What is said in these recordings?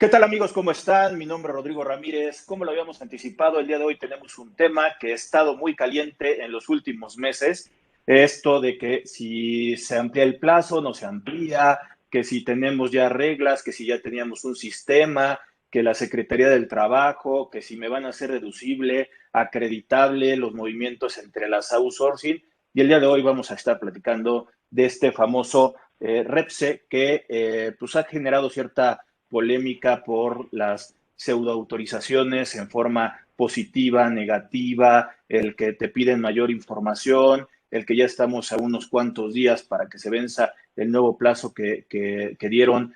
¿Qué tal amigos? ¿Cómo están? Mi nombre es Rodrigo Ramírez. Como lo habíamos anticipado, el día de hoy tenemos un tema que ha estado muy caliente en los últimos meses. Esto de que si se amplía el plazo, no se amplía, que si tenemos ya reglas, que si ya teníamos un sistema, que la Secretaría del Trabajo, que si me van a hacer deducible, acreditable los movimientos entre las outsourcing. Y el día de hoy vamos a estar platicando de este famoso REPSE que pues ha generado cierta polémica por las pseudoautorizaciones en forma positiva, negativa, el que te piden mayor información, el que ya estamos a unos cuantos días para que se venza el nuevo plazo que dieron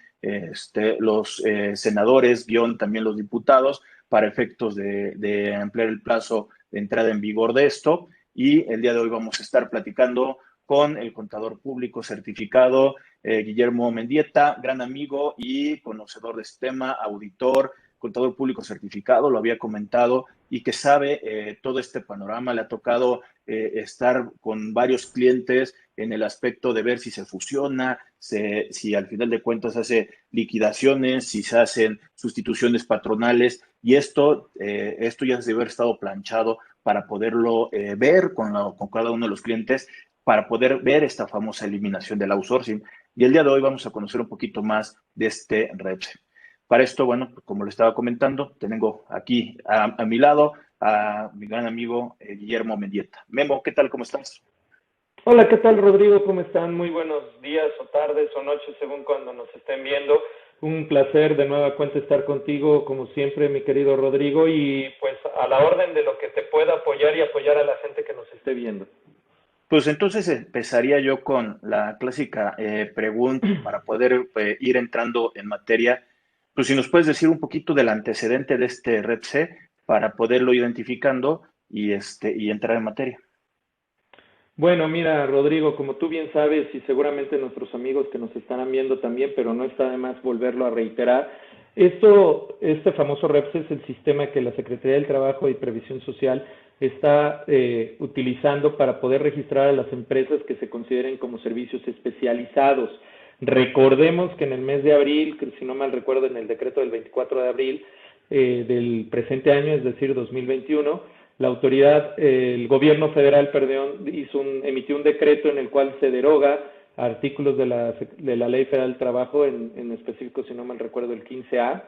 los senadores, guión también los diputados, para efectos de ampliar el plazo de entrada en vigor de esto. Y el día de hoy vamos a estar platicando con el contador público certificado Guillermo Mendieta, gran amigo y conocedor de este tema, auditor, contador público certificado, lo había comentado, y que sabe todo este panorama. Le ha tocado estar con varios clientes en el aspecto de ver si se fusiona, si al final de cuentas se hace liquidaciones, si se hacen sustituciones patronales, y esto ya se debe haber estado planchado para poderlo ver con cada uno de los clientes, para poder ver esta famosa eliminación del outsourcing. Y el día de hoy vamos a conocer un poquito más de este REPSE. Para esto, bueno, como le estaba comentando, tengo aquí a mi lado a mi gran amigo Guillermo Mendieta. Memo, ¿qué tal? ¿Cómo estás? Hola, ¿qué tal, Rodrigo? ¿Cómo están? Muy buenos días o tardes o noches, según cuando nos estén viendo. Un placer de nueva cuenta estar contigo, como siempre, mi querido Rodrigo, y pues a la orden de lo que te pueda apoyar y apoyar a la gente que nos esté viendo. Pues entonces empezaría yo con la clásica pregunta para poder ir entrando en materia. Pues si nos puedes decir un poquito del antecedente de este REPSE para poderlo identificando y entrar en materia. Bueno, mira, Rodrigo, como tú bien sabes, y seguramente nuestros amigos que nos estarán viendo también, pero no está de más volverlo a reiterar, este famoso REPS es el sistema que la Secretaría del Trabajo y Previsión Social está utilizando para poder registrar a las empresas que se consideren como servicios especializados. Recordemos que en el mes de abril, que si no mal recuerdo, en el decreto del 24 de abril del presente año, es decir, 2021, la autoridad, el gobierno federal, perdón, emitió un decreto en el cual se deroga artículos de la Ley Federal del Trabajo, en específico, si no mal recuerdo, el 15A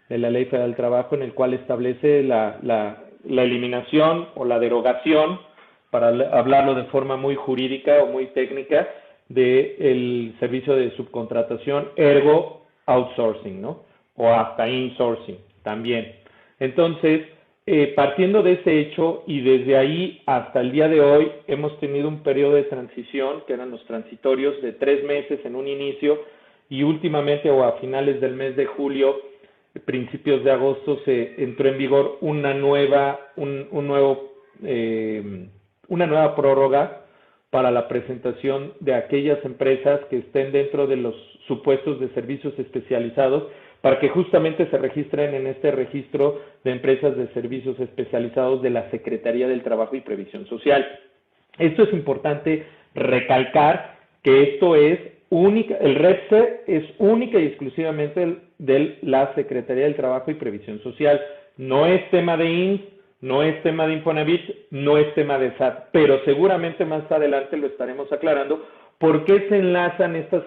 de la Ley Federal del Trabajo, en el cual establece la eliminación o la derogación, para hablarlo de forma muy jurídica o muy técnica, del servicio de subcontratación, ergo outsourcing, ¿no? O hasta insourcing también. Entonces, partiendo de ese hecho y desde ahí hasta el día de hoy hemos tenido un periodo de transición, que eran los transitorios de 3 meses en un inicio, y últimamente o a finales del mes de julio, principios de agosto, se entró en vigor una nueva prórroga para la presentación de aquellas empresas que estén dentro de los supuestos de servicios especializados, para que justamente se registren en este registro de empresas de servicios especializados de la Secretaría del Trabajo y Previsión Social. Esto es importante recalcar, que esto es única, el REPSE es única y exclusivamente de la Secretaría del Trabajo y Previsión Social. No es tema de INS, no es tema de Infonavit, no es tema de SAT, pero seguramente más adelante lo estaremos aclarando por qué se enlazan estas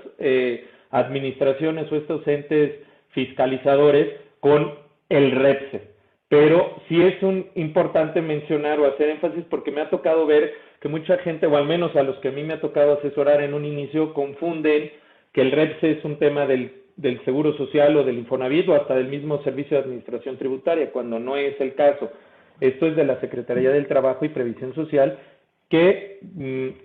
administraciones o estos entes fiscalizadores con el REPSE. Pero sí es importante mencionar o hacer énfasis, porque me ha tocado ver que mucha gente, o al menos a los que a mí me ha tocado asesorar en un inicio, confunden que el REPSE es un tema del Seguro Social o del Infonavit o hasta del mismo Servicio de Administración Tributaria, cuando no es el caso. Esto es de la Secretaría del Trabajo y Previsión Social, que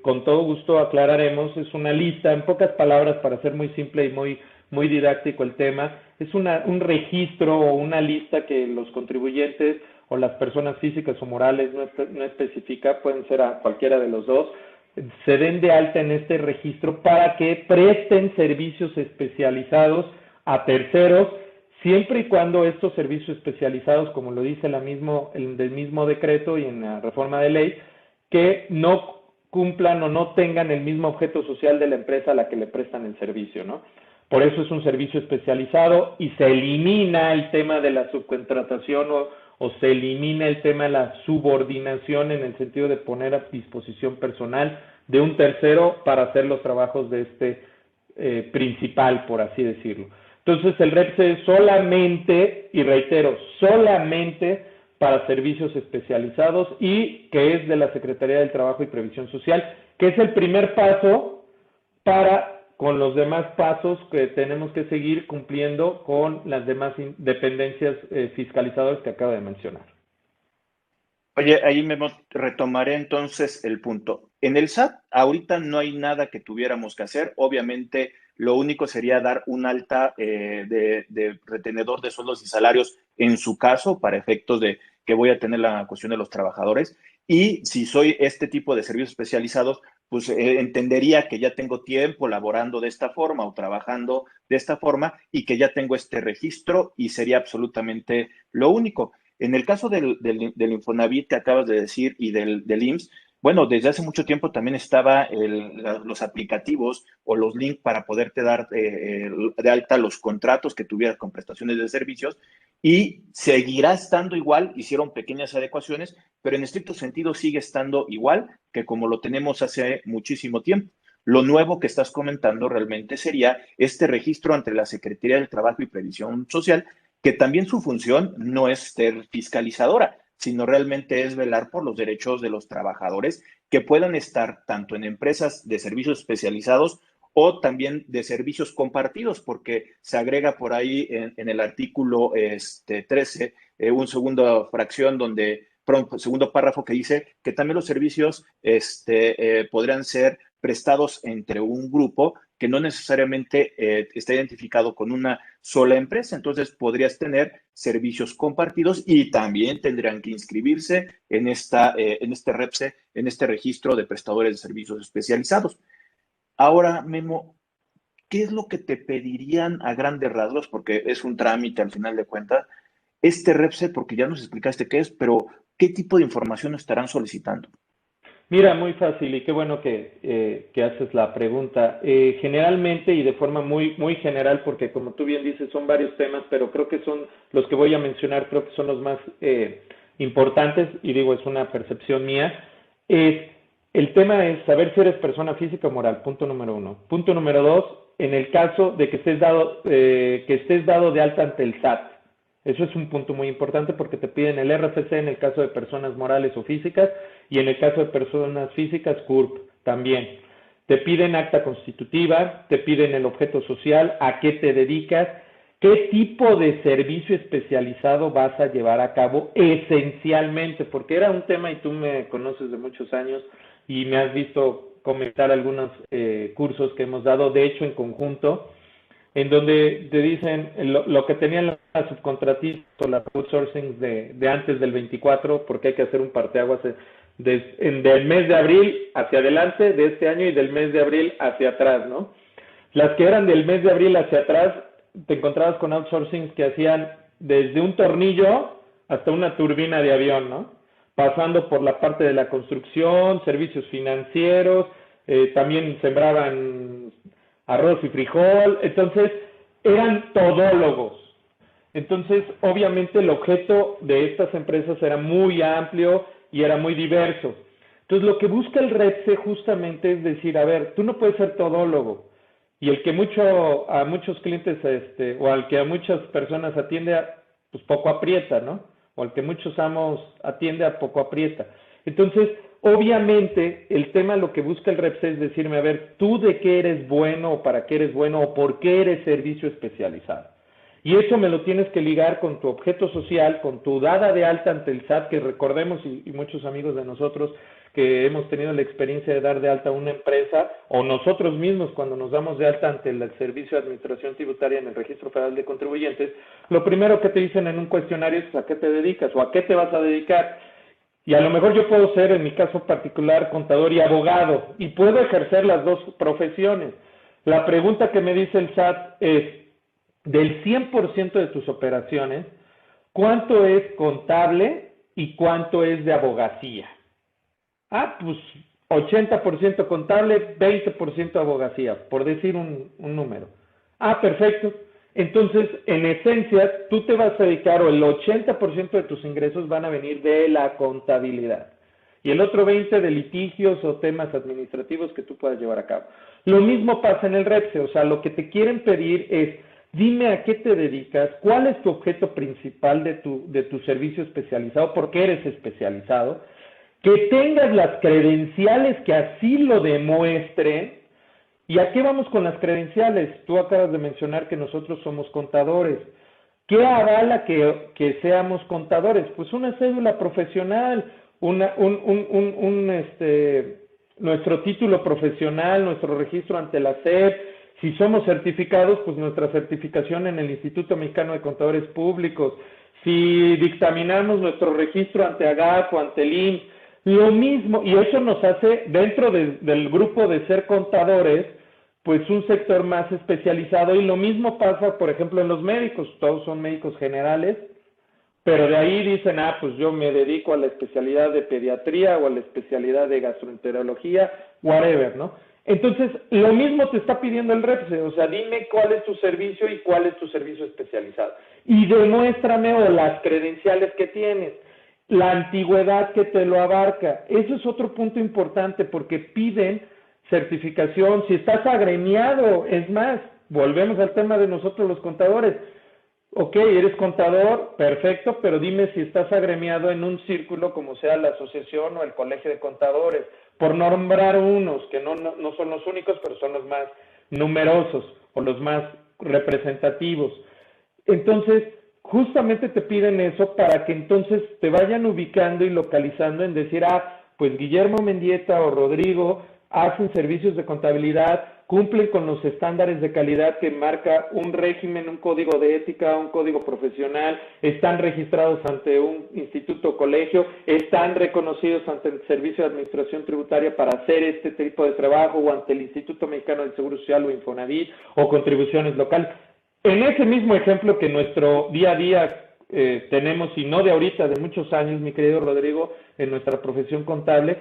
con todo gusto aclararemos. Es una lista, en pocas palabras, para ser muy simple y muy didáctico el tema, es un registro o una lista que los contribuyentes o las personas físicas o morales, no especifica, pueden ser a cualquiera de los dos, se den de alta en este registro para que presten servicios especializados a terceros, siempre y cuando estos servicios especializados, como lo dice el mismo decreto y en la reforma de ley, que no cumplan o no tengan el mismo objeto social de la empresa a la que le prestan el servicio, ¿no? Por eso es un servicio especializado y se elimina el tema de la subcontratación o se elimina el tema de la subordinación en el sentido de poner a disposición personal de un tercero para hacer los trabajos de este principal, por así decirlo. Entonces el REPSE es solamente, y reitero, solamente para servicios especializados y que es de la Secretaría del Trabajo y Previsión Social, que es el primer paso para con los demás pasos que tenemos que seguir cumpliendo con las demás dependencias fiscalizadoras que acabo de mencionar. Oye, ahí me retomaré entonces el punto. En el SAT, ahorita no hay nada que tuviéramos que hacer. Obviamente, lo único sería dar un alta de retenedor de sueldos y salarios en su caso, para efectos de que voy a tener la cuestión de los trabajadores. Y si soy este tipo de servicios especializados, pues entendería que ya tengo tiempo laborando de esta forma o trabajando de esta forma y que ya tengo este registro y sería absolutamente lo único. En el caso del Infonavit que acabas de decir y del IMSS, bueno, desde hace mucho tiempo también estaba los aplicativos o los links para poderte dar de alta los contratos que tuvieras con prestaciones de servicios y seguirá estando igual, hicieron pequeñas adecuaciones, pero en estricto sentido sigue estando igual que como lo tenemos hace muchísimo tiempo. Lo nuevo que estás comentando realmente sería este registro ante la Secretaría del Trabajo y Previsión Social, que también su función no es ser fiscalizadora, sino realmente es velar por los derechos de los trabajadores que puedan estar tanto en empresas de servicios especializados o también de servicios compartidos, porque se agrega por ahí en el artículo 13 un segundo fracción donde, segundo párrafo que dice que también los servicios podrían ser prestados entre un grupo que no necesariamente está identificado con una sola empresa. Entonces podrías tener servicios compartidos y también tendrían que inscribirse en este REPSE, en este registro de prestadores de servicios especializados. Ahora, Memo, ¿qué es lo que te pedirían a grandes rasgos? Porque es un trámite al final de cuentas. Este REPSE, porque ya nos explicaste qué es, pero ¿qué tipo de información estarán solicitando? Mira, muy fácil y qué bueno que haces la pregunta. Generalmente y de forma muy general, porque como tú bien dices, son varios temas, pero creo que son los que voy a mencionar, creo que son los más importantes, y digo, es una percepción mía. El tema es saber si eres persona física o moral, punto número uno. Punto número dos, en el caso de que estés dado de alta ante el SAT. Eso es un punto muy importante porque te piden el RFC en el caso de personas morales o físicas y en el caso de personas físicas, CURP también. Te piden acta constitutiva, te piden el objeto social, a qué te dedicas, qué tipo de servicio especializado vas a llevar a cabo esencialmente, porque era un tema y tú me conoces de muchos años y me has visto comentar algunos cursos que hemos dado, de hecho en conjunto, en donde te dicen lo que tenían las subcontratistas o las outsourcing de antes del 24, porque hay que hacer un parteaguas del mes de abril hacia adelante de este año y del mes de abril hacia atrás, ¿no? Las que eran del mes de abril hacia atrás, te encontrabas con outsourcing que hacían desde un tornillo hasta una turbina de avión, ¿no? Pasando por la parte de la construcción, servicios financieros, también sembraban arroz y frijol, entonces eran todólogos. Entonces, obviamente el objeto de estas empresas era muy amplio y era muy diverso. Entonces, lo que busca el REPSE justamente es decir, a ver, tú no puedes ser todólogo y el que a muchos clientes o al que a muchas personas atiende, pues poco aprieta, ¿no? O al que muchos amos atiende a poco aprieta. Entonces, obviamente, el tema lo que busca el REPSE es decirme, a ver, tú de qué eres bueno o para qué eres bueno o por qué eres servicio especializado. Y eso me lo tienes que ligar con tu objeto social, con tu dada de alta ante el SAT, que recordemos, y muchos amigos de nosotros que hemos tenido la experiencia de dar de alta a una empresa, o nosotros mismos cuando nos damos de alta ante el Servicio de Administración Tributaria en el Registro Federal de Contribuyentes, lo primero que te dicen en un cuestionario es a qué te dedicas o a qué te vas a dedicar. Y a lo mejor yo puedo ser, en mi caso particular, contador y abogado, y puedo ejercer las dos profesiones. La pregunta que me dice el SAT es, del 100% de tus operaciones, ¿cuánto es contable y cuánto es de abogacía? Ah, pues 80% contable, 20% abogacía, por decir un número. Ah, perfecto. Entonces, en esencia, tú te vas a dedicar o el 80% de tus ingresos van a venir de la contabilidad y el otro 20% de litigios o temas administrativos que tú puedas llevar a cabo. Lo mismo pasa en el REPSE, o sea, lo que te quieren pedir es, dime a qué te dedicas, cuál es tu objeto principal de tu servicio especializado, por qué eres especializado, que tengas las credenciales que así lo demuestren. ¿Y a qué vamos con las credenciales? Tú acabas de mencionar que nosotros somos contadores. ¿Qué avala que seamos contadores? Pues una cédula profesional, nuestro título profesional, nuestro registro ante la SEP. Si somos certificados, pues nuestra certificación en el Instituto Mexicano de Contadores Públicos. Si dictaminamos nuestro registro ante AGAP o ante el IMSS, lo mismo, y eso nos hace, dentro del grupo de ser contadores, pues un sector más especializado, y lo mismo pasa, por ejemplo, en los médicos, todos son médicos generales, pero de ahí dicen, ah, pues yo me dedico a la especialidad de pediatría o a la especialidad de gastroenterología, whatever, ¿no? Entonces, lo mismo te está pidiendo el REPSE, o sea, dime cuál es tu servicio y cuál es tu servicio especializado. Y demuéstrame o las credenciales que tienes, la antigüedad que te lo abarca. Eso es otro punto importante porque piden certificación, si estás agremiado, es más, volvemos al tema de nosotros los contadores. Ok, eres contador, perfecto, pero dime si estás agremiado en un círculo como sea la asociación o el colegio de contadores, por nombrar unos, que no son los únicos, pero son los más numerosos o los más representativos. Entonces, justamente te piden eso para que entonces te vayan ubicando y localizando en decir, ah, pues Guillermo Mendieta o Rodrigo hacen servicios de contabilidad, cumplen con los estándares de calidad que marca un régimen, un código de ética, un código profesional, están registrados ante un instituto o colegio, están reconocidos ante el Servicio de Administración Tributaria para hacer este tipo de trabajo o ante el Instituto Mexicano del Seguro Social o Infonavit o contribuciones locales. En ese mismo ejemplo que nuestro día a día tenemos, y no de ahorita, de muchos años, mi querido Rodrigo, en nuestra profesión contable,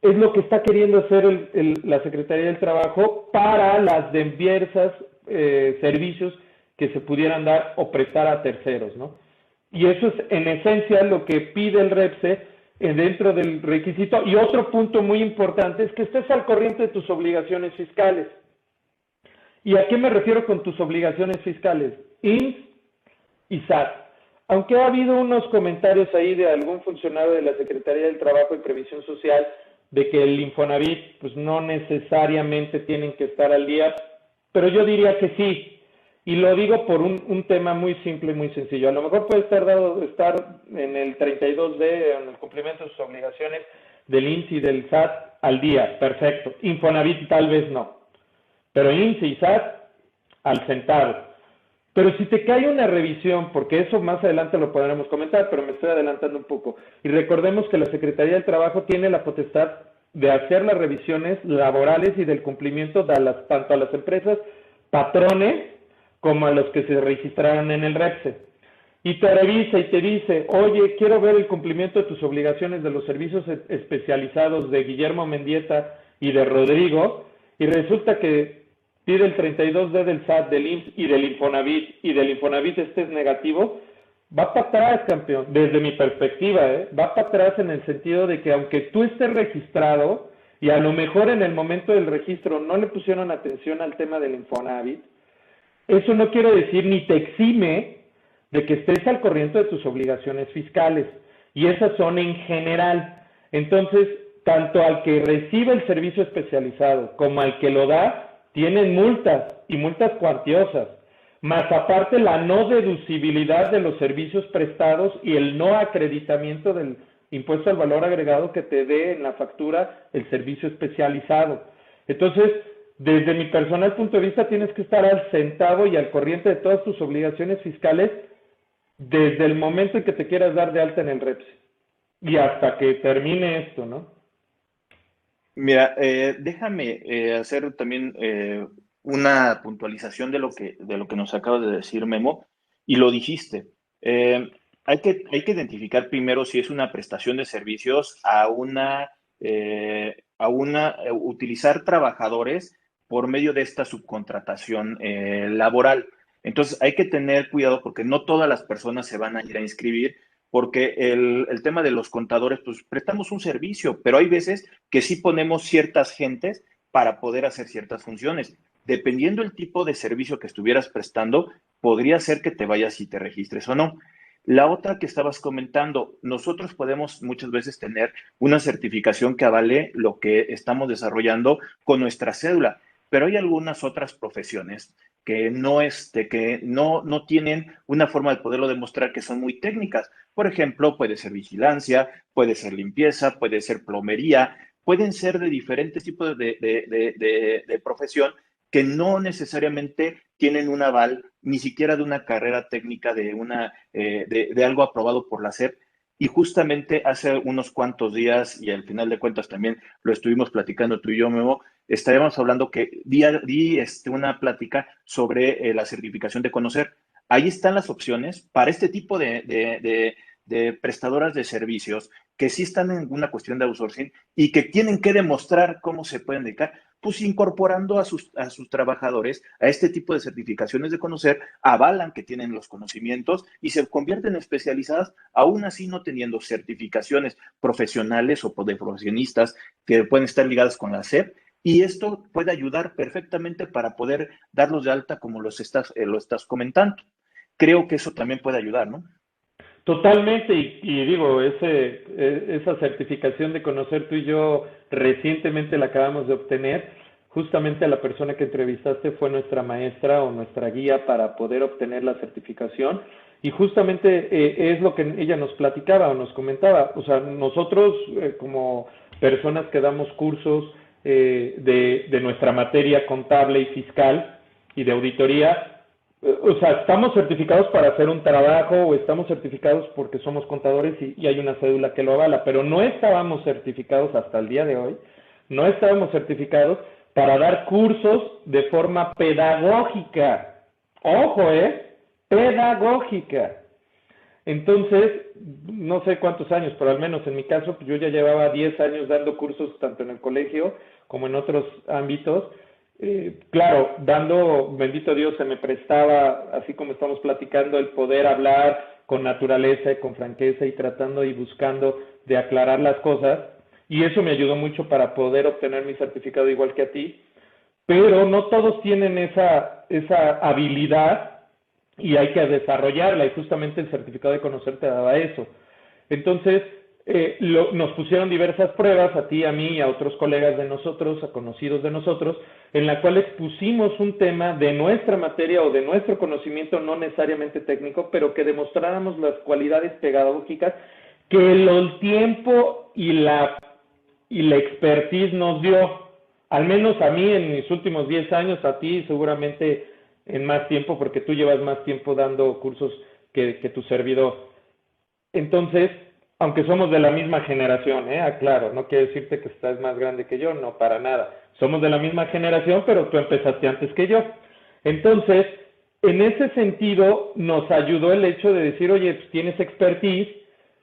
es lo que está queriendo hacer la Secretaría del Trabajo para las diversas servicios que se pudieran dar o prestar a terceros, ¿no? Y eso es en esencia lo que pide el REPSE dentro del requisito. Y otro punto muy importante es que estés al corriente de tus obligaciones fiscales. ¿Y a qué me refiero con tus obligaciones fiscales? IMSS y SAT. Aunque ha habido unos comentarios ahí de algún funcionario de la Secretaría del Trabajo y Previsión Social de que el Infonavit pues no necesariamente tienen que estar al día, pero yo diría que sí. Y lo digo por un tema muy simple y muy sencillo. A lo mejor puede estar en el 32D, en el cumplimiento de sus obligaciones del IMSS y del SAT al día, perfecto. Infonavit tal vez no, pero IMSS y SAT al centavo. Pero si te cae una revisión, porque eso más adelante lo podremos comentar, pero me estoy adelantando un poco, y recordemos que la Secretaría del Trabajo tiene la potestad de hacer las revisiones laborales y del cumplimiento tanto a las empresas patrones como a los que se registraron en el REPSE. Y te revisa y te dice, oye, quiero ver el cumplimiento de tus obligaciones de los servicios especializados de Guillermo Mendieta y de Rodrigo, y resulta que pide el 32D del SAT, del IMSS y del Infonavit este es negativo, va para atrás, campeón, desde mi perspectiva, va para atrás en el sentido de que aunque tú estés registrado, y a lo mejor en el momento del registro no le pusieron atención al tema del Infonavit, eso no quiere decir ni te exime de que estés al corriente de tus obligaciones fiscales, y esas son en general. Entonces, tanto al que recibe el servicio especializado como al que lo da, tienen multas y multas cuantiosas, más aparte la no deducibilidad de los servicios prestados y el no acreditamiento del impuesto al valor agregado que te dé en la factura el servicio especializado. Entonces, desde mi personal punto de vista, tienes que estar al centavo y al corriente de todas tus obligaciones fiscales desde el momento en que te quieras dar de alta en el REPSE y hasta que termine esto, ¿no? Mira, déjame hacer también una puntualización de lo que nos acabas de decir, Memo, y lo dijiste. Hay que identificar primero si es una prestación de servicios utilizar trabajadores por medio de esta subcontratación laboral. Entonces hay que tener cuidado porque no todas las personas se van a ir a inscribir porque el tema de los contadores, pues prestamos un servicio, pero hay veces que sí ponemos ciertas gentes para poder hacer ciertas funciones. Dependiendo del tipo de servicio que estuvieras prestando, podría ser que te vayas y te registres o no. La otra que estabas comentando, nosotros podemos muchas veces tener una certificación que avale lo que estamos desarrollando con nuestra cédula, pero hay algunas otras profesiones que no tienen una forma de poderlo demostrar que son muy técnicas. Por ejemplo, puede ser vigilancia, puede ser limpieza, puede ser plomería, pueden ser de diferentes tipos de profesión que no necesariamente tienen un aval ni siquiera de una carrera técnica de algo aprobado por la SEP. Y justamente hace unos cuantos días, y al final de cuentas también lo estuvimos platicando tú y yo, Memo, estaríamos hablando que di una plática sobre la certificación de conocer. Ahí están las opciones para este tipo de prestadoras de servicios que sí están en una cuestión de outsourcing y que tienen que demostrar cómo se pueden dedicar, pues incorporando a sus trabajadores a este tipo de certificaciones de conocer, avalan que tienen los conocimientos y se convierten en especializadas, aún así no teniendo certificaciones profesionales o de profesionistas que pueden estar ligadas con la SEP. Y esto puede ayudar perfectamente para poder darlos de alta como lo estás comentando. Creo que eso también puede ayudar, ¿no? Totalmente, y digo, esa certificación de conocer tú y yo recientemente la acabamos de obtener. Justamente a la persona que entrevistaste fue nuestra maestra o nuestra guía para poder obtener la certificación. Y justamente es lo que ella nos platicaba o nos comentaba. O sea, nosotros como personas que damos cursos de nuestra materia contable y fiscal y de auditoría, o sea, estamos certificados para hacer un trabajo o estamos certificados porque somos contadores y hay una cédula que lo avala, pero no estábamos certificados hasta el día de hoy, no estábamos certificados para dar cursos de forma pedagógica. Ojo, pedagógica. Entonces, no sé cuántos años, pero al menos en mi caso, yo ya llevaba 10 años dando cursos tanto en el colegio como en otros ámbitos. Claro, dando, bendito Dios, se me prestaba, así como estamos platicando, el poder hablar con naturaleza y con franqueza y tratando y buscando de aclarar las cosas. Y eso me ayudó mucho para poder obtener mi certificado igual que a ti. Pero no todos tienen esa habilidad y hay que desarrollarla, y justamente el certificado de conocer te daba eso. Entonces, nos pusieron diversas pruebas, a ti, a mí y a otros colegas de nosotros, a conocidos de nosotros, en la cual expusimos un tema de nuestra materia o de nuestro conocimiento, no necesariamente técnico, pero que demostráramos las cualidades pedagógicas que el tiempo y la expertise nos dio. Al menos a mí en mis últimos 10 años, a ti seguramente en más tiempo, porque tú llevas más tiempo dando cursos que tu servidor. Entonces, aunque somos de la misma generación, aclaro, no quiere decirte que estás más grande que yo, no, para nada. Somos de la misma generación, pero tú empezaste antes que yo. Entonces, en ese sentido, nos ayudó el hecho de decir, oye, pues tienes expertise,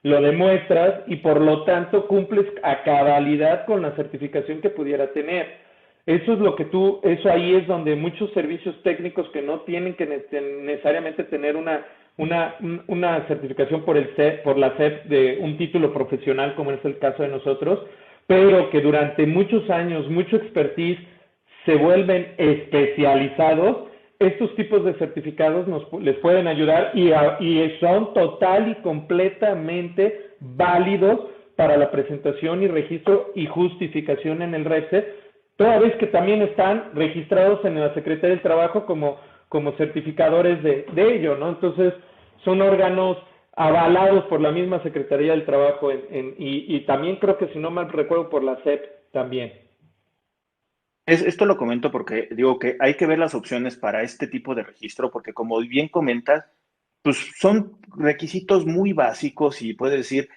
lo demuestras y por lo tanto cumples a cabalidad con la certificación que pudiera tener. Eso es lo que eso ahí es donde muchos servicios técnicos que no tienen que necesariamente tener una certificación por la SEP de un título profesional, como es el caso de nosotros, pero que durante muchos años, mucho expertise, se vuelven especializados. Estos tipos de certificados les pueden ayudar y son total y completamente válidos para la presentación y registro y justificación en el REPSE, toda vez que también están registrados en la Secretaría del Trabajo como certificadores de ello, ¿no? Entonces, son órganos avalados por la misma Secretaría del Trabajo y también creo que, si no mal recuerdo, por la SEP también. Esto lo comento porque digo que hay que ver las opciones para este tipo de registro, porque como bien comentas, pues son requisitos muy básicos y puedes decir,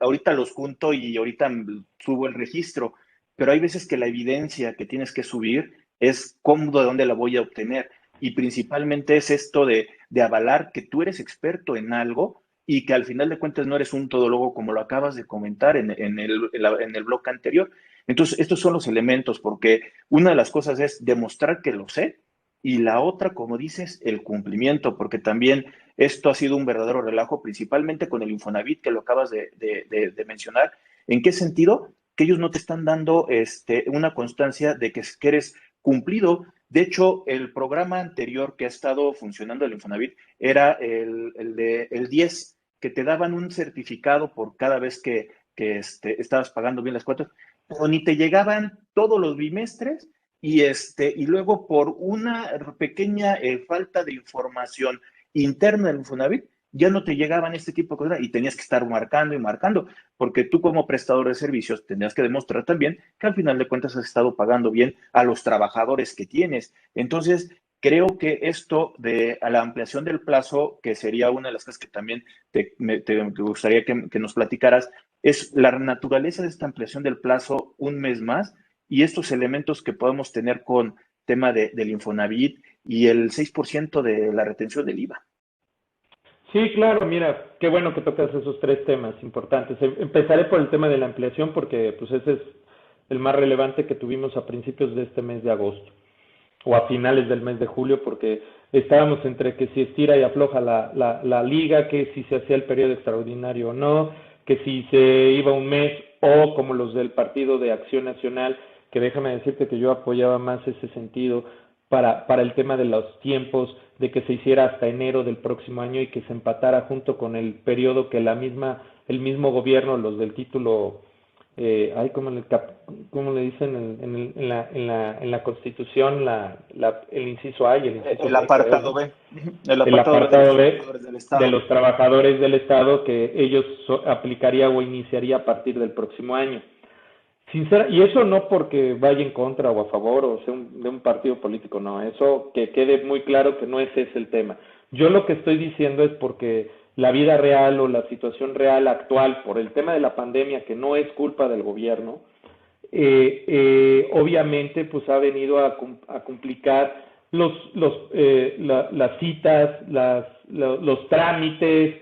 ahorita los junto y ahorita subo el registro, pero hay veces que la evidencia que tienes que subir es cómo, de dónde la voy a obtener. Y principalmente es esto de avalar que tú eres experto en algo y que al final de cuentas no eres un todólogo como lo acabas de comentar en el bloque anterior. Entonces, estos son los elementos, porque una de las cosas es demostrar que lo sé y la otra, como dices, el cumplimiento, porque también esto ha sido un verdadero relajo, principalmente con el Infonavit que lo acabas de mencionar. ¿En qué sentido? Que ellos no te están dando una constancia de que eres cumplido. De hecho, el programa anterior que ha estado funcionando el Infonavit era el 10, que te daban un certificado por cada vez estabas pagando bien las cuotas, pero ni te llegaban todos los bimestres y luego por una pequeña falta de información interna del Infonavit, ya no te llegaban este tipo de cosas y tenías que estar marcando y marcando, porque tú como prestador de servicios tenías que demostrar también que al final de cuentas has estado pagando bien a los trabajadores que tienes. Entonces, creo que esto de a la ampliación del plazo, que sería una de las cosas que también te gustaría que nos platicaras, es la naturaleza de esta ampliación del plazo un mes más y estos elementos que podemos tener con tema del Infonavit y el 6% de la retención del IVA. Sí, claro, mira, qué bueno que tocas esos tres temas importantes. Empezaré por el tema de la ampliación porque pues ese es el más relevante que tuvimos a principios de este mes de agosto o a finales del mes de julio porque estábamos entre que si estira y afloja la liga, que si se hacía el periodo extraordinario o no, que si se iba un mes o como los del Partido de Acción Nacional, que déjame decirte que yo apoyaba más ese sentido para el tema de los tiempos, de que se hiciera hasta enero del próximo año y que se empatara junto con el periodo que el mismo gobierno, los del título, ¿cómo le dicen en la Constitución, el inciso A y el inciso El B, creo, apartado ¿no? B, el El apartado B de los apartado B trabajadores del de Estado. los trabajadores del Estado que ellos aplicaría o iniciaría a partir del próximo año. Y eso no porque vaya en contra o a favor o sea de un partido político, no, eso que quede muy claro que no ese es el tema. Yo lo que estoy diciendo es porque la vida real o la situación real actual por el tema de la pandemia, que no es culpa del gobierno, obviamente pues ha venido a complicar las citas, los trámites,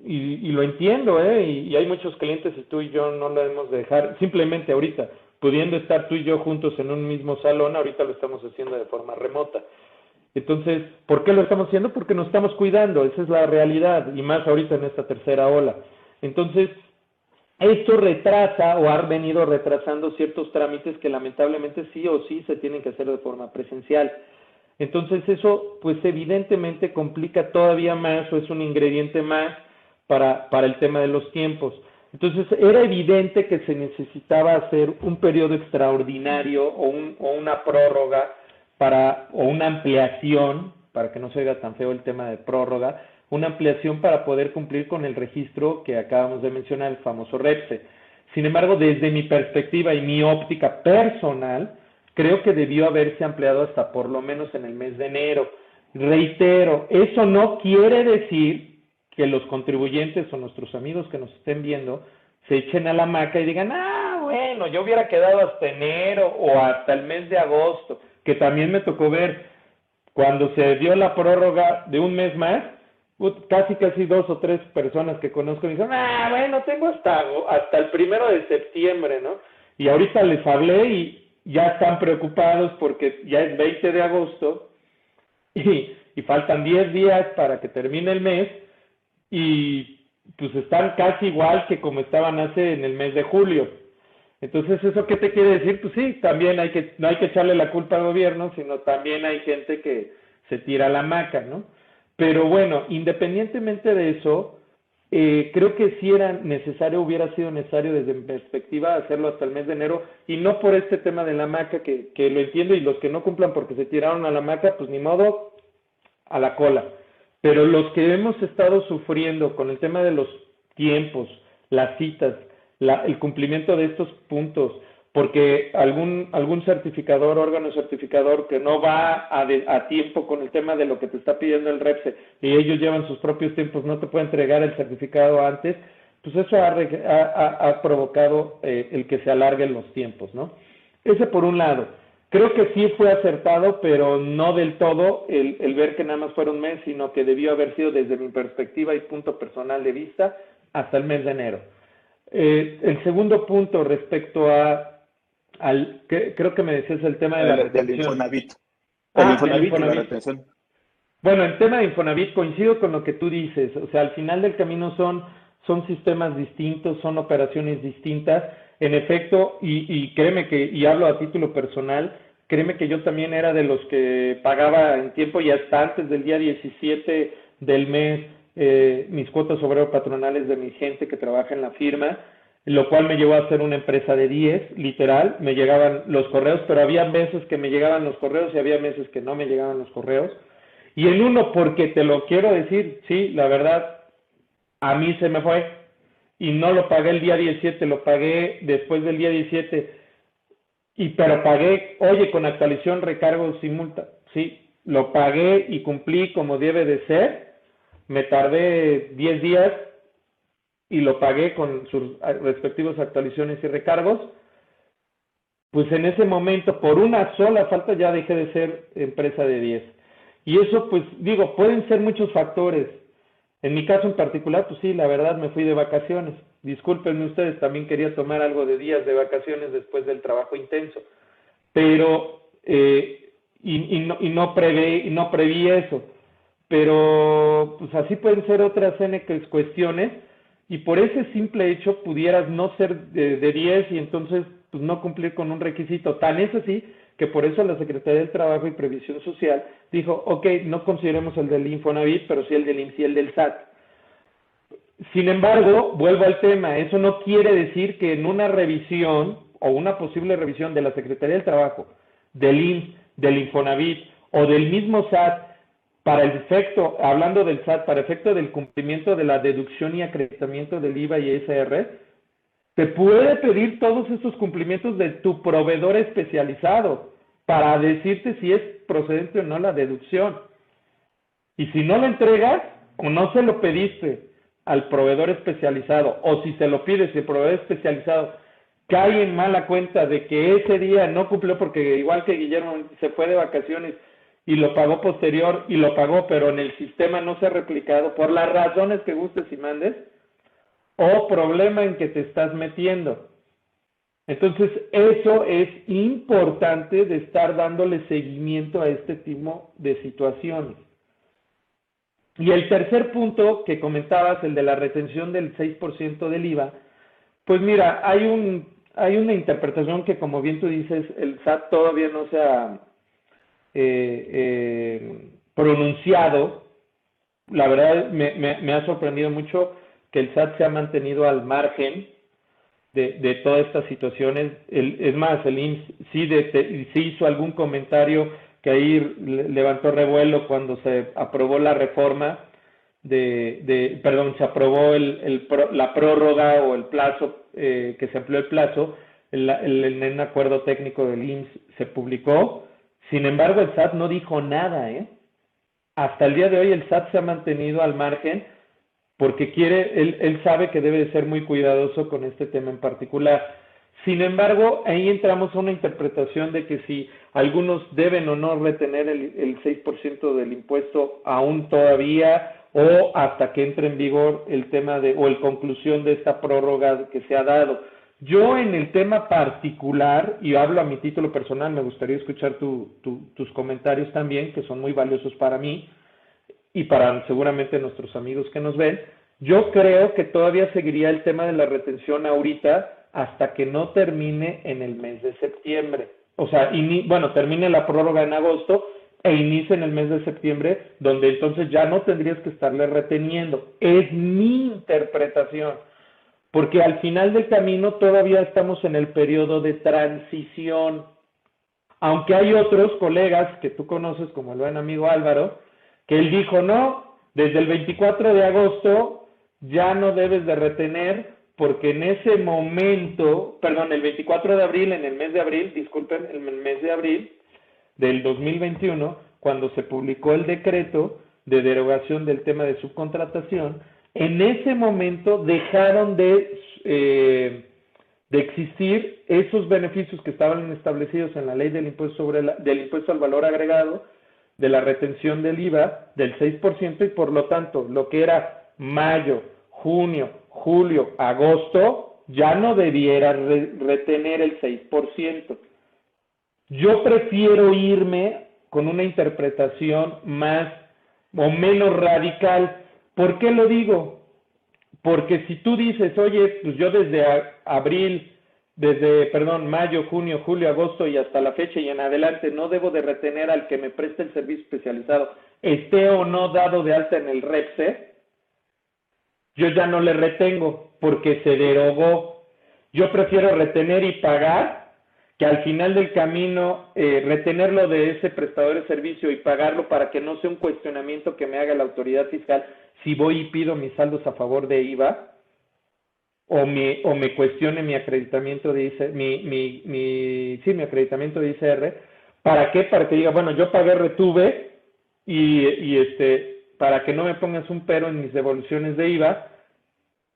y lo entiendo, y hay muchos clientes y tú y yo no lo debemos de dejar, simplemente ahorita, pudiendo estar tú y yo juntos en un mismo salón, ahorita lo estamos haciendo de forma remota. Entonces, ¿por qué lo estamos haciendo? Porque nos estamos cuidando, esa es la realidad, y más ahorita en esta tercera ola. Entonces, esto retrasa o ha venido retrasando ciertos trámites que lamentablemente sí o sí se tienen que hacer de forma presencial. Entonces eso pues evidentemente complica todavía más o es un ingrediente más para el tema de los tiempos. Entonces era evidente que se necesitaba hacer un periodo extraordinario o una prórroga o una ampliación, para que no se oiga tan feo el tema de prórroga, una ampliación para poder cumplir con el registro que acabamos de mencionar, el famoso REPSE. Sin embargo, desde mi perspectiva y mi óptica personal, creo que debió haberse ampliado hasta por lo menos en el mes de enero. Reitero, eso no quiere decir que los contribuyentes o nuestros amigos que nos estén viendo se echen a la hamaca y digan, bueno, yo hubiera quedado hasta enero o hasta el mes de agosto, que también me tocó ver cuando se dio la prórroga de un mes más, casi 2 o 3 personas que conozco me dijeron, bueno, tengo hasta el 1 de septiembre, ¿no? Y ahorita les hablé y ya están preocupados porque ya es 20 de agosto y faltan 10 días para que termine el mes y pues están casi igual que como estaban en el mes de julio. Entonces, ¿eso qué te quiere decir? Pues sí, también no hay que echarle la culpa al gobierno, sino también hay gente que se tira a la hamaca, ¿no? Pero bueno, independientemente de eso, creo que sí hubiera sido necesario desde mi perspectiva hacerlo hasta el mes de enero y no por este tema de la hamaca que lo entiendo y los que no cumplan porque se tiraron a la hamaca, pues ni modo, a la cola. Pero los que hemos estado sufriendo con el tema de los tiempos, las citas, el cumplimiento de estos puntos, porque algún certificador, órgano certificador que no va a tiempo con el tema de lo que te está pidiendo el REPSE y ellos llevan sus propios tiempos, no te puede entregar el certificado antes, pues eso ha provocado el que se alarguen los tiempos, ¿no? Ese por un lado. Creo que sí fue acertado, pero no del todo el ver que nada más fuera un mes, sino que debió haber sido desde mi perspectiva y punto personal de vista hasta el mes de enero. El segundo punto respecto creo que me decías el tema de la Del retención. Infonavit. Del Del Infonavit y la Infonavit. retención. Bueno, el tema de Infonavit coincido con lo que tú dices, o sea, al final del camino son sistemas distintos, son operaciones distintas, en efecto, y créeme que, y hablo a título personal, créeme que yo también era de los que pagaba en tiempo y hasta antes del día 17 del mes mis cuotas obrero patronales de mi gente que trabaja en la firma, lo cual me llevó a ser una empresa de 10, literal, me llegaban los correos, pero había meses que me llegaban los correos y había meses que no me llegaban los correos. Y el uno, porque te lo quiero decir, sí, la verdad, a mí se me fue y no lo pagué el día 17, lo pagué después del día 17, pero pagué, oye, con actualización, recargos y multa, sí, lo pagué y cumplí como debe de ser, me tardé 10 días y lo pagué con sus respectivos actualizaciones y recargos, pues en ese momento, por una sola falta, ya dejé de ser empresa de 10. Y eso, pues digo, pueden ser muchos factores. En mi caso en particular, pues sí, la verdad me fui de vacaciones. Discúlpenme ustedes, también quería tomar algo de días de vacaciones después del trabajo intenso. Pero, no preví eso. Pero, pues así pueden ser otras cuestiones, y por ese simple hecho pudieras no ser de 10 y entonces pues no cumplir con un requisito. Tan es así que por eso la Secretaría del Trabajo y Previsión Social dijo, ok, no consideremos el del Infonavit, pero sí el del IMSS y el del SAT. Sin embargo, vuelvo al tema, eso no quiere decir que en una revisión o una posible revisión de la Secretaría del Trabajo, del IMSS, del Infonavit o del mismo SAT, para el efecto, hablando del SAT, para efecto del cumplimiento de la deducción y acreditamiento del IVA y SR, te puede pedir todos estos cumplimientos de tu proveedor especializado para decirte si es procedente o no la deducción. Y si no lo entregas o no se lo pediste al proveedor especializado, o si se lo pides y el proveedor especializado cae en mala cuenta de que ese día no cumplió porque igual que Guillermo se fue de vacaciones y lo pagó posterior y lo pagó pero en el sistema no se ha replicado por las razones que gustes y mandes, o problema en que te estás metiendo. Entonces, eso es importante de estar dándole seguimiento a este tipo de situaciones. Y el tercer punto que comentabas, el de la retención del 6% del IVA, pues mira, hay una interpretación que, como bien tú dices, el SAT todavía no se ha pronunciado. La verdad, me ha sorprendido mucho que el SAT se ha mantenido al margen de todas estas situaciones. Es más, el IMSS sí hizo algún comentario que ahí levantó revuelo cuando se aprobó la reforma se aprobó la prórroga o el plazo, que se amplió el plazo, en un acuerdo técnico del IMSS se publicó. Sin embargo, el SAT no dijo nada, Hasta el día de hoy el SAT se ha mantenido al margen porque él sabe que debe de ser muy cuidadoso con este tema en particular. Sin embargo, ahí entramos a una interpretación de que si algunos deben o no retener el 6% del impuesto aún todavía, o hasta que entre en vigor el tema o el conclusión de esta prórroga que se ha dado. Yo en el tema particular, y hablo a mi título personal, me gustaría escuchar tus comentarios también, que son muy valiosos para mí y para seguramente nuestros amigos que nos ven. Yo creo que todavía seguiría el tema de la retención ahorita hasta que no termine en el mes de septiembre. O sea, termine la prórroga en agosto e inicie en el mes de septiembre, donde entonces ya no tendrías que estarle reteniendo. Es mi interpretación, porque al final del camino todavía estamos en el periodo de transición. Aunque hay otros colegas que tú conoces, como el buen amigo Álvaro, que él dijo, no, desde el 24 de agosto ya no debes de retener, porque en ese momento, el 24 de abril, en el mes de abril, disculpen, en el mes de abril del 2021, cuando se publicó el decreto de derogación del tema de subcontratación, en ese momento dejaron de existir esos beneficios que estaban establecidos en la ley del impuesto del impuesto al valor agregado, de la retención del IVA del 6%, y por lo tanto lo que era mayo, junio, julio, agosto, ya no debiera retener el 6%. Yo prefiero irme con una interpretación más o menos radical. ¿Por qué lo digo? Porque si tú dices, oye, pues yo desde mayo, junio, julio, agosto y hasta la fecha y en adelante no debo de retener al que me preste el servicio especializado, esté o no dado de alta en el REPSE, yo ya no le retengo porque se derogó. Yo prefiero retener y pagar que al final del camino retenerlo de ese prestador de servicio y pagarlo para que no sea un cuestionamiento que me haga la autoridad fiscal si voy y pido mis saldos a favor de IVA o me cuestione mi acreditamiento de ICR, mi acreditamiento de ICR. ¿Para qué? Para que diga, bueno, yo pagué, retuve para que no me pongas un pero en mis devoluciones de IVA.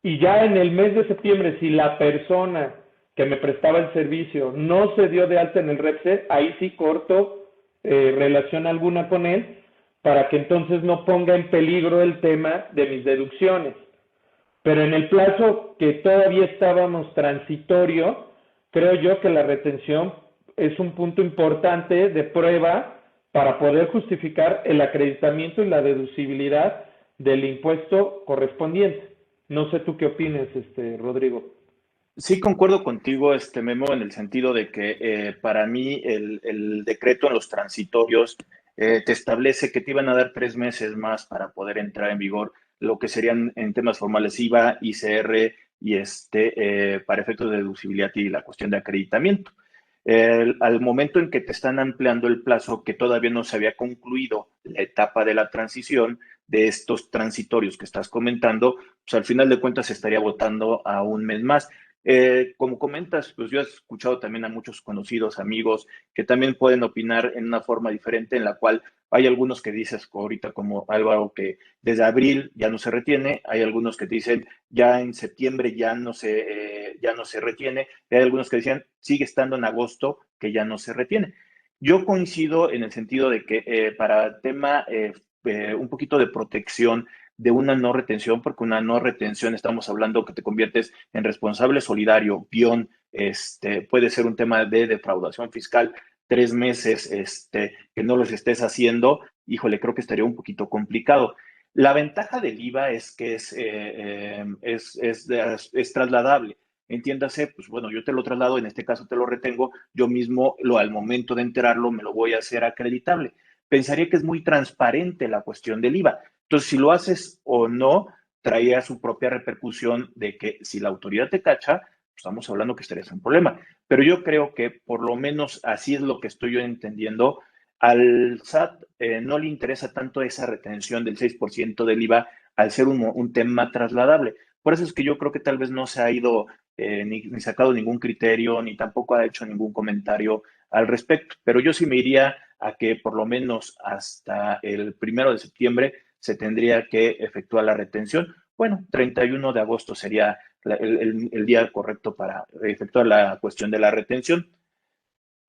Y ya en el mes de septiembre, si la persona que me prestaba el servicio no se dio de alta en el REPSE, ahí sí corto relación alguna con él, para que entonces no ponga en peligro el tema de mis deducciones. Pero en el plazo que todavía estábamos transitorio, creo yo que la retención es un punto importante de prueba para poder justificar el acreditamiento y la deducibilidad del impuesto correspondiente. No sé tú qué opines, Rodrigo. Sí, concuerdo contigo, Memo, en el sentido de que para mí el decreto en los transitorios te establece que te iban a dar 3 meses más para poder entrar en vigor lo que serían en temas formales IVA, ICR y para efectos de deducibilidad y la cuestión de acreditamiento. Al momento en que te están ampliando el plazo, que todavía no se había concluido la etapa de la transición de estos transitorios que estás comentando, pues al final de cuentas se estaría votando a un mes más. Como comentas, pues yo he escuchado también a muchos conocidos, amigos, que también pueden opinar en una forma diferente, en la cual hay algunos que dices ahorita como Álvaro que desde abril ya no se retiene, hay algunos que te dicen ya en septiembre ya no se retiene, y hay algunos que decían sigue estando en agosto que ya no se retiene. Yo coincido en el sentido de que para tema un poquito de protección de una no retención, porque una no retención estamos hablando que te conviertes en responsable solidario, guión, puede ser un tema de defraudación fiscal, 3 meses que no los estés haciendo, híjole, creo que estaría un poquito complicado. La ventaja del IVA es que es trasladable. Entiéndase, pues bueno, yo te lo traslado, en este caso te lo retengo, yo mismo al momento de enterarlo me lo voy a hacer acreditable. Pensaría que es muy transparente la cuestión del IVA. Entonces, si lo haces o no, traía su propia repercusión de que si la autoridad te cacha, estamos hablando que estarías en problema. Pero yo creo que por lo menos así es lo que estoy yo entendiendo. Al SAT no le interesa tanto esa retención del 6% del IVA al ser un tema trasladable. Por eso es que yo creo que tal vez no se ha ido ni sacado ningún criterio, ni tampoco ha hecho ningún comentario al respecto. Pero yo sí me iría a que por lo menos hasta el 1 de septiembre se tendría que efectuar la retención. Bueno, 31 de agosto sería el día correcto para efectuar la cuestión de la retención.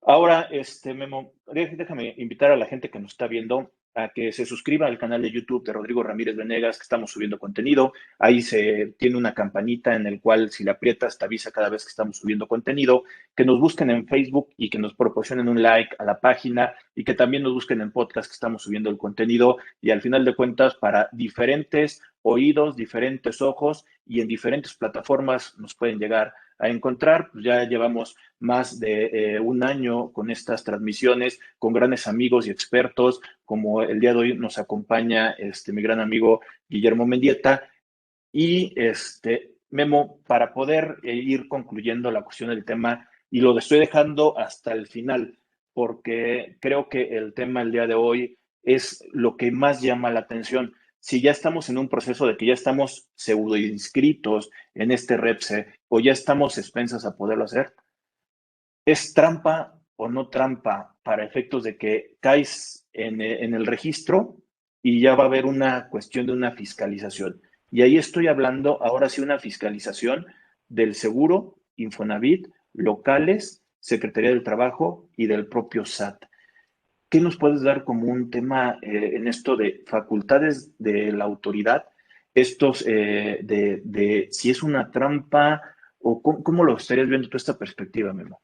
Ahora, Memo, déjame invitar a la gente que nos está viendo a que se suscriba al canal de YouTube de Rodrigo Ramírez Venegas, que estamos subiendo contenido. Ahí se tiene una campanita en el cual si la aprietas te avisa cada vez que estamos subiendo contenido, que nos busquen en Facebook y que nos proporcionen un like a la página y que también nos busquen en podcast que estamos subiendo el contenido y al final de cuentas para diferentes oídos, diferentes ojos y en diferentes plataformas nos pueden llegar a encontrar. Pues ya llevamos más de un año con estas transmisiones, con grandes amigos y expertos, como el día de hoy nos acompaña mi gran amigo Guillermo Mendieta. Y Memo, para poder ir concluyendo la cuestión del tema, y lo estoy dejando hasta el final, porque creo que el tema el día de hoy es lo que más llama la atención. Si ya estamos en un proceso de que ya estamos pseudo inscritos en este REPSE o ya estamos expensas a poderlo hacer, ¿es trampa o no trampa para efectos de que caes en el registro y ya va a haber una cuestión de una fiscalización? Y ahí estoy hablando ahora sí una fiscalización del seguro, Infonavit, locales, Secretaría del Trabajo y del propio SAT. ¿Qué nos puedes dar como un tema en esto de facultades de la autoridad? Estos de si es una trampa ¿O cómo lo estarías viendo tú esta perspectiva, Memo?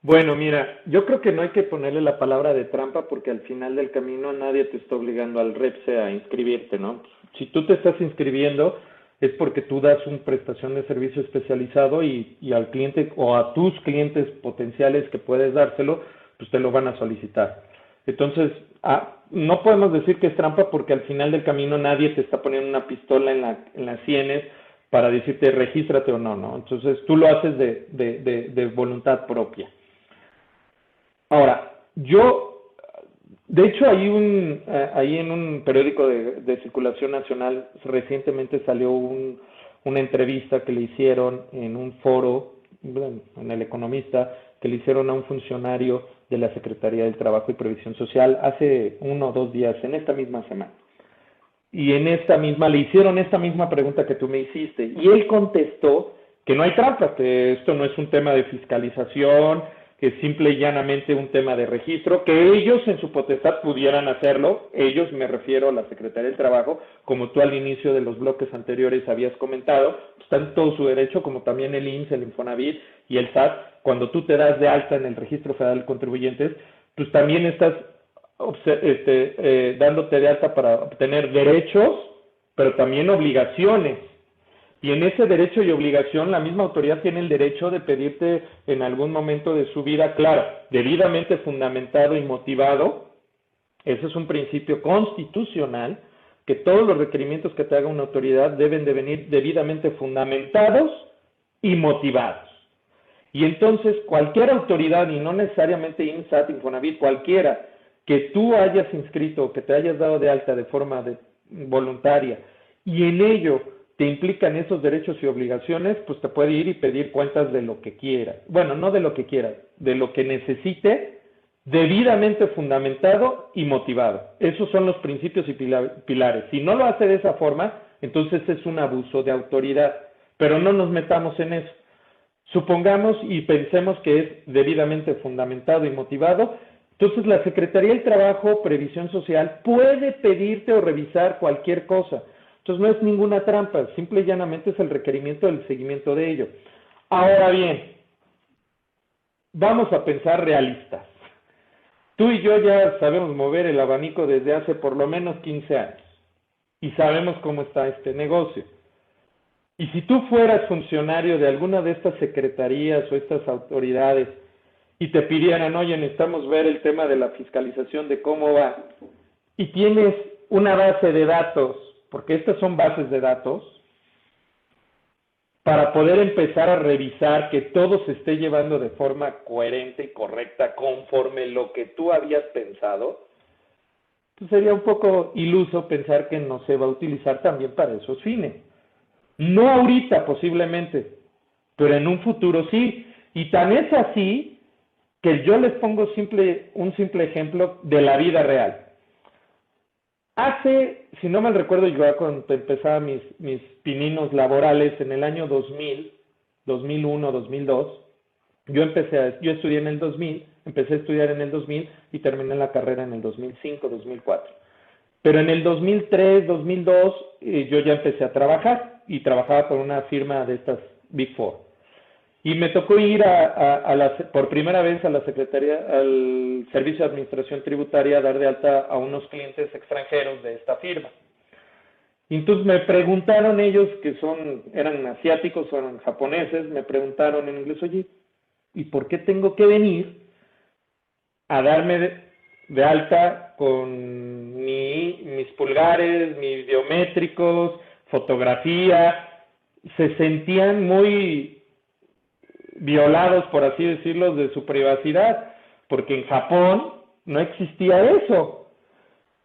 Bueno, mira, yo creo que no hay que ponerle la palabra de trampa porque al final del camino nadie te está obligando al REPSE a inscribirte, ¿no? Si tú te estás inscribiendo es porque tú das una prestación de servicio especializado y al cliente o a tus clientes potenciales que puedes dárselo, pues te lo van a solicitar. Entonces, no podemos decir que es trampa porque al final del camino nadie te está poniendo una pistola en las sienes para decirte regístrate o no, ¿no? Entonces tú lo haces de voluntad propia. Ahora, de hecho, ahí en un periódico de circulación nacional recientemente salió una entrevista que le hicieron en un foro, bueno, en El Economista, que le hicieron a un funcionario de la Secretaría del Trabajo y Previsión Social hace 1 o 2 días, en esta misma semana. Y en esta misma, le hicieron esta misma pregunta que tú me hiciste, y él contestó que no hay trampa, que esto no es un tema de fiscalización, que es simple y llanamente un tema de registro, que ellos en su potestad pudieran hacerlo, ellos me refiero a la Secretaría del Trabajo, como tú al inicio de los bloques anteriores habías comentado, está en todo su derecho, como también el IMSS, el Infonavit y el SAT, cuando tú te das de alta en el Registro Federal de Contribuyentes, pues también estás dándote de alta para obtener derechos, pero también obligaciones. Y en ese derecho y obligación, la misma autoridad tiene el derecho de pedirte en algún momento de su vida, claro, debidamente fundamentado y motivado. Ese es un principio constitucional, que todos los requerimientos que te haga una autoridad deben de venir debidamente fundamentados y motivados. Y entonces cualquier autoridad, y no necesariamente INSAT, Infonavit, cualquiera, que tú hayas inscrito, que te hayas dado de alta de forma voluntaria, y en ello te implican esos derechos y obligaciones, pues te puede ir y pedir cuentas de lo que quiera. Bueno, no de lo que quiera, de lo que necesite, debidamente fundamentado y motivado. Esos son los principios y pilares. Si no lo hace de esa forma, entonces es un abuso de autoridad. Pero no nos metamos en eso. Supongamos y pensemos que es debidamente fundamentado y motivado, entonces la Secretaría del Trabajo, Previsión Social, puede pedirte o revisar cualquier cosa. Entonces no es ninguna trampa, simple y llanamente es el requerimiento del seguimiento de ello. Ahora bien, vamos a pensar realistas. Tú y yo ya sabemos mover el abanico desde hace por lo menos 15 años y sabemos cómo está este negocio. Y si tú fueras funcionario de alguna de estas secretarías o estas autoridades y te pidieran, oye, necesitamos ver el tema de la fiscalización de cómo va, y tienes una base de datos, porque estas son bases de datos, para poder empezar a revisar que todo se esté llevando de forma coherente y correcta conforme lo que tú habías pensado, pues sería un poco iluso pensar que no se va a utilizar también para esos fines. No ahorita posiblemente, pero en un futuro sí. Y tan es así que yo les pongo un simple ejemplo de la vida real. Hace, si no mal recuerdo, yo cuando empezaba mis pininos laborales en el año 2000, 2001, 2002, yo estudié en el 2000, empecé a estudiar en el 2000 y terminé la carrera en el 2005, 2004. Pero en el 2003, 2002, yo ya empecé a trabajar y trabajaba por una firma de estas Big Four. Y me tocó ir por primera vez a la Secretaría, al Servicio de Administración Tributaria, a dar de alta a unos clientes extranjeros de esta firma. Y entonces me preguntaron ellos, que eran asiáticos o eran japoneses, me preguntaron en inglés, oye, ¿y por qué tengo que venir a darme de alta con mis pulgares, mis biométricos, fotografía? Se sentían muy violados, por así decirlo, de su privacidad, porque en Japón no existía eso.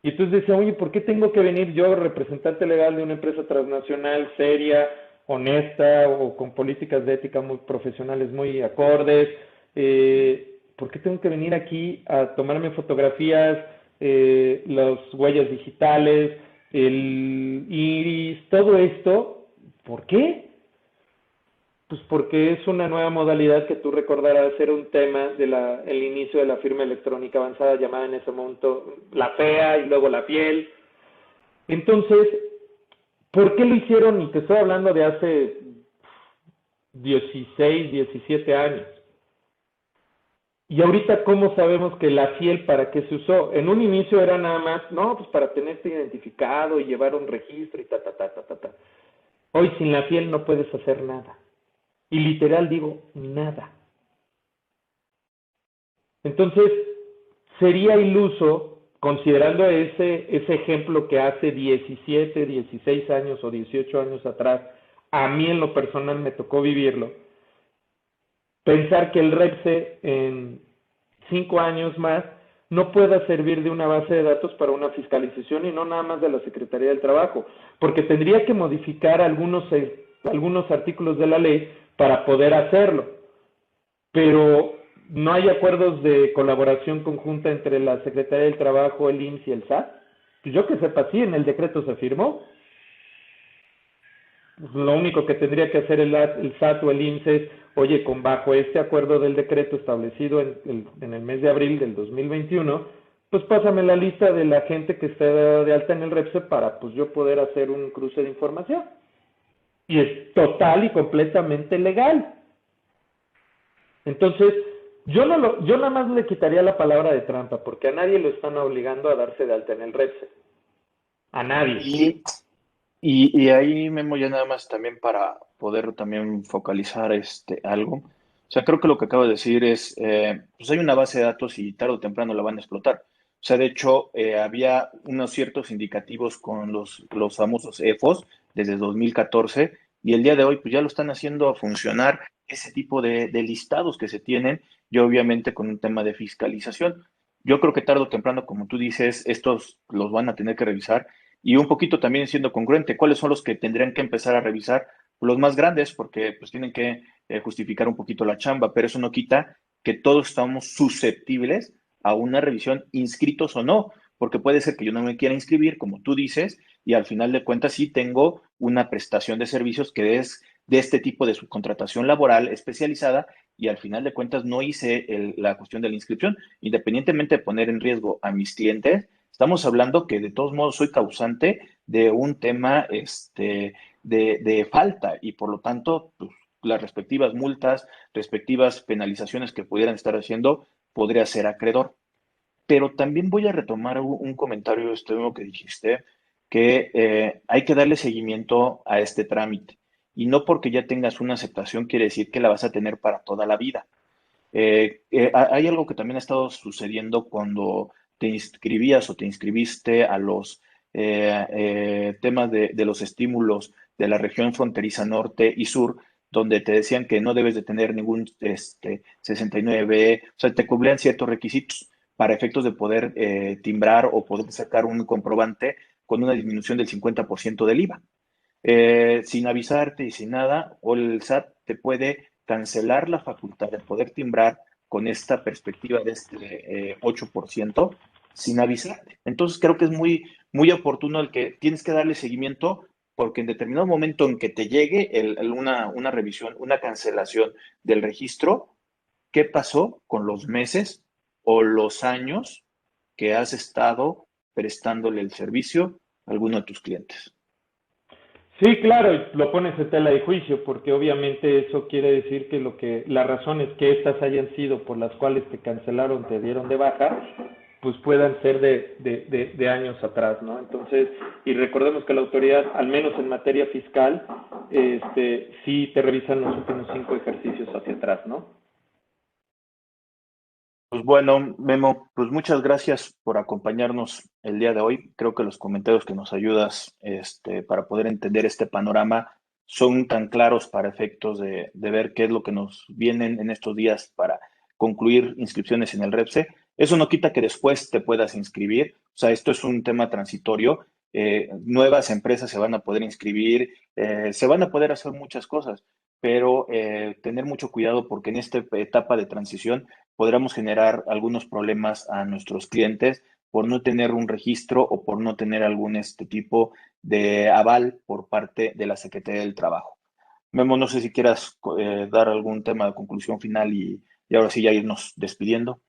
Y entonces decía, oye, ¿por qué tengo que venir yo, representante legal de una empresa transnacional seria, honesta o con políticas de ética muy profesionales, muy acordes? ¿Por qué tengo que venir aquí a tomarme fotografías, las huellas digitales, el iris, todo esto? ¿Por qué? Pues porque es una nueva modalidad que tú recordarás, era un tema el inicio de la firma electrónica avanzada llamada en ese momento la FEA y luego la piel. Entonces, ¿por qué lo hicieron? Y te estoy hablando de hace 16, 17 años. Y ahorita, ¿cómo sabemos que la fiel para qué se usó? En un inicio era nada más, no, pues para tenerte identificado y llevar un registro y ta, ta, ta, ta, ta, ta. Hoy sin la fiel no puedes hacer nada. Y literal digo, nada. Entonces, sería iluso, considerando ese ejemplo que hace 17, 16 años o 18 años atrás, a mí en lo personal me tocó vivirlo, pensar que el REPSE en 5 años más no pueda servir de una base de datos para una fiscalización y no nada más de la Secretaría del Trabajo, porque tendría que modificar algunos artículos de la ley para poder hacerlo, pero no hay acuerdos de colaboración conjunta entre la Secretaría del Trabajo, el IMSS y el SAT. Pues yo que sepa, sí, en el decreto se firmó. Pues lo único que tendría que hacer el SAT o el IMSS es, oye, con bajo este acuerdo del decreto establecido en el mes de abril del 2021, pues pásame la lista de la gente que está de alta en el REPSE para pues yo poder hacer un cruce de información. Y es total y completamente legal. Entonces, yo nada más le quitaría la palabra de trampa, porque a nadie lo están obligando a darse de alta en el REPSE. A nadie. Y, y ahí, Memo, ya nada más también para poder también focalizar algo. O sea, creo que lo que acabo de decir es, pues hay una base de datos y tarde o temprano la van a explotar. O sea, de hecho, había unos ciertos indicativos con los famosos EFOS desde 2014 y el día de hoy pues ya lo están haciendo funcionar ese tipo de listados que se tienen y obviamente con un tema de fiscalización. Yo creo que tarde o temprano, como tú dices, estos los van a tener que revisar y un poquito también siendo congruente, ¿cuáles son los que tendrían que empezar a revisar? Los más grandes, porque pues tienen que justificar un poquito la chamba, pero eso no quita que todos estamos susceptibles a una revisión, inscritos o no, porque puede ser que yo no me quiera inscribir, como tú dices, y al final de cuentas sí tengo una prestación de servicios que es de este tipo de subcontratación laboral especializada y al final de cuentas no hice la cuestión de la inscripción, independientemente de poner en riesgo a mis clientes. Estamos hablando que de todos modos soy causante de un tema de falta y por lo tanto pues, las respectivas multas, respectivas penalizaciones que pudieran estar haciendo, podría ser acreedor. Pero también voy a retomar un comentario nuevo que dijiste, que hay que darle seguimiento a este trámite. Y no porque ya tengas una aceptación quiere decir que la vas a tener para toda la vida. Hay algo que también ha estado sucediendo cuando te inscribías o te inscribiste a los temas de los estímulos de la región fronteriza norte y sur, donde te decían que no debes de tener ningún 69, o sea, te cubrían ciertos requisitos para efectos de poder timbrar o poder sacar un comprobante con una disminución del 50% del IVA. Sin avisarte y sin nada, o el SAT te puede cancelar la facultad de poder timbrar con esta perspectiva de este 8% sin avisarte. Entonces creo que es muy, muy oportuno el que tienes que darle seguimiento porque en determinado momento en que te llegue una revisión, una cancelación del registro, ¿qué pasó con los meses o los años que has estado prestándole el servicio a alguno de tus clientes? Sí, claro, y lo pones en tela de juicio, porque obviamente eso quiere decir que las razones que estas hayan sido por las cuales te cancelaron, te dieron de baja, pues puedan ser de años atrás, ¿no? Entonces, y recordemos que la autoridad, al menos en materia fiscal, sí te revisan los últimos 5 ejercicios hacia atrás, ¿no? Pues bueno, Memo, pues muchas gracias por acompañarnos el día de hoy. Creo que los comentarios que nos ayudas para poder entender este panorama son tan claros para efectos de ver qué es lo que nos vienen en estos días para concluir inscripciones en el REPSE. Eso no quita que después te puedas inscribir. O sea, esto es un tema transitorio. Nuevas empresas se van a poder inscribir, se van a poder hacer muchas cosas, pero tener mucho cuidado porque en esta etapa de transición podríamos generar algunos problemas a nuestros clientes por no tener un registro o por no tener algún tipo de aval por parte de la Secretaría del Trabajo. Memo, no sé si quieras dar algún tema de conclusión final y ahora sí ya irnos despidiendo.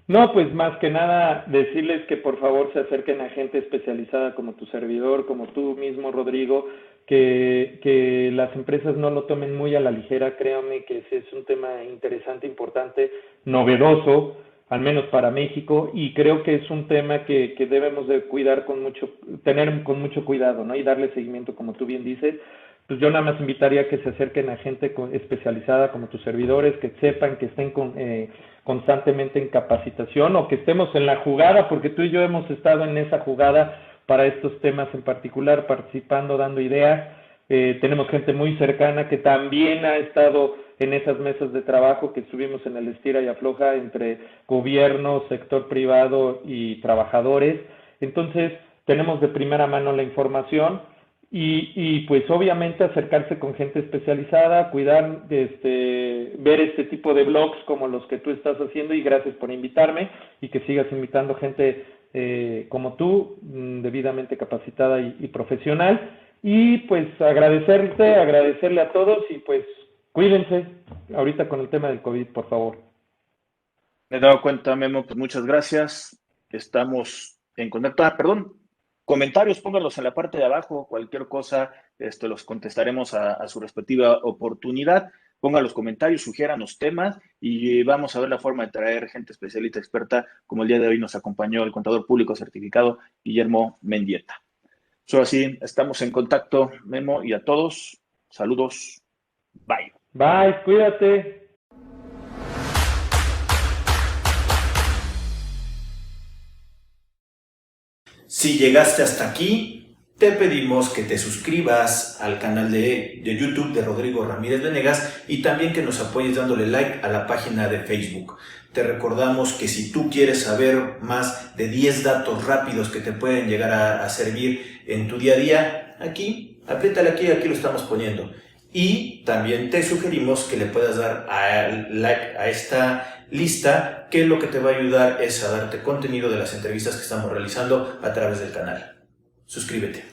No, pues más que nada decirles que por favor se acerquen a gente especializada como tu servidor, como tú mismo, Rodrigo, que las empresas no lo tomen muy a la ligera, créanme que ese es un tema interesante, importante, novedoso, al menos para México, y creo que es un tema que debemos de cuidar con mucho, tener con mucho cuidado, ¿no? Y darle seguimiento, como tú bien dices. Pues yo nada más invitaría a que se acerquen a gente especializada como tus servidores, que sepan, que estén constantemente en capacitación o que estemos en la jugada, porque tú y yo hemos estado en esa jugada para estos temas en particular, participando, dando ideas. Tenemos gente muy cercana que también ha estado en esas mesas de trabajo que estuvimos en el estira y afloja entre gobierno, sector privado y trabajadores. Entonces, tenemos de primera mano la información pues obviamente acercarse con gente especializada, cuidar, ver este tipo de blogs como los que tú estás haciendo y gracias por invitarme y que sigas invitando gente como tú, debidamente capacitada y profesional. Y pues agradecerle a todos y pues cuídense ahorita con el tema del COVID, por favor. Me he dado cuenta, Memo, pues muchas gracias. Estamos en contacto. Ah, perdón, comentarios, pónganlos en la parte de abajo, cualquier cosa, los contestaremos a su respectiva oportunidad. Pongan los comentarios, sugieran los temas y vamos a ver la forma de traer gente especialista, experta, como el día de hoy nos acompañó el contador público certificado Guillermo Mendieta. Solo así, estamos en contacto, Memo, y a todos, saludos, bye. Bye, cuídate. Si llegaste hasta aquí, te pedimos que te suscribas al canal de YouTube de Rodrigo Ramírez Venegas y también que nos apoyes dándole like a la página de Facebook. Te recordamos que si tú quieres saber más de 10 datos rápidos que te pueden llegar a servir en tu día a día, aquí, apriétale aquí lo estamos poniendo. Y también te sugerimos que le puedas dar like a esta lista, que lo que te va a ayudar es a darte contenido de las entrevistas que estamos realizando a través del canal. Suscríbete.